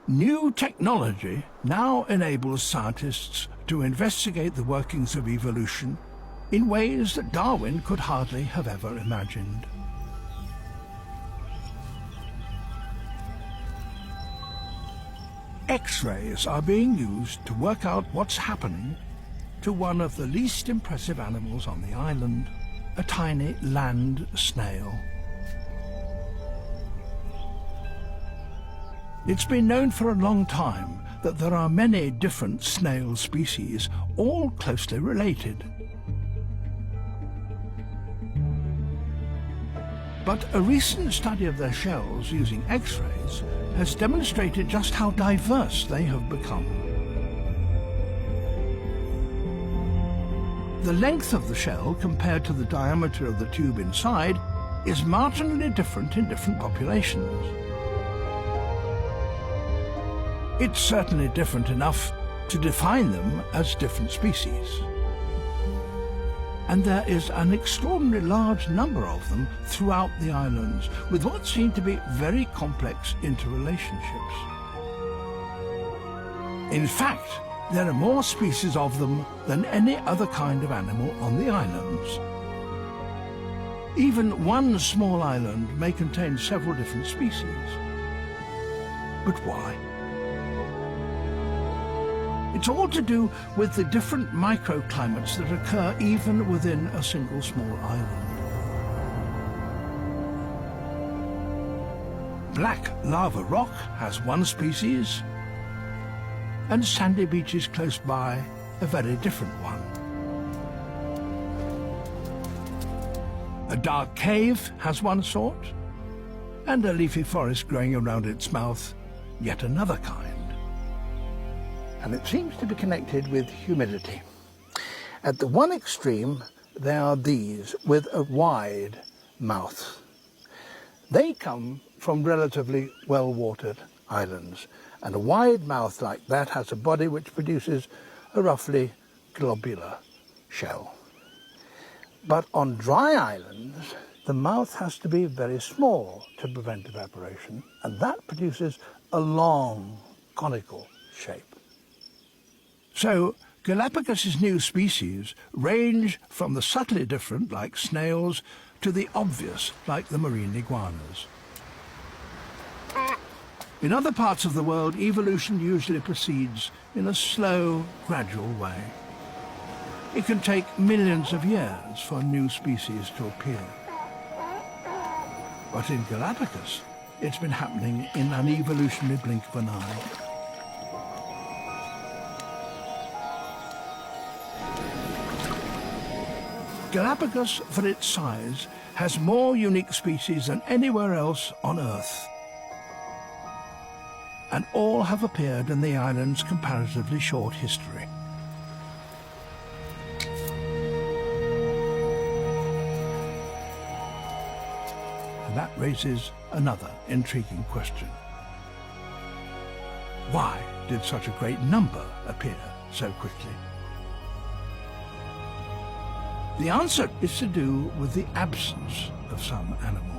New technology now enables scientists to investigate the workings of evolution in ways that Darwin could hardly have ever imagined. X-rays are being used to work out what's happening to one of the least impressive animals on the island, a tiny land snail. It's been known for a long time that there are many different snail species, all closely related. But a recent study of their shells using X-rays has demonstrated just how diverse they have become. The length of the shell compared to the diameter of the tube inside is marginally different in different populations. It's certainly different enough to define them as different species. And there is an extraordinarily large number of them throughout the islands, with what seem to be very complex interrelationships. In fact, there are more species of them than any other kind of animal on the islands. Even one small island may contain several different species. But why? It's all to do with the different microclimates that occur even within a single small island. Black lava rock has one species, and sandy beaches close by a very different one. A dark cave has one sort, and a leafy forest growing around its mouth yet another kind. And it seems to be connected with humidity. At the one extreme, there are these with a wide mouth. They come from relatively well-watered islands, and a wide mouth like that has a body which produces a roughly globular shell. But on dry islands, the mouth has to be very small to prevent evaporation, and that produces a long, conical shape. So, Galapagos' new species range from the subtly different, like snails, to the obvious, like the marine iguanas. In other parts of the world, evolution usually proceeds in a slow, gradual way. It can take millions of years for new species to appear. But in Galapagos, it's been happening in an evolutionary blink of an eye. Galapagos, for its size, has more unique species than anywhere else on Earth. And all have appeared in the island's comparatively short history. And that raises another intriguing question. Why did such a great number appear so quickly? The answer is to do with the absence of some animals.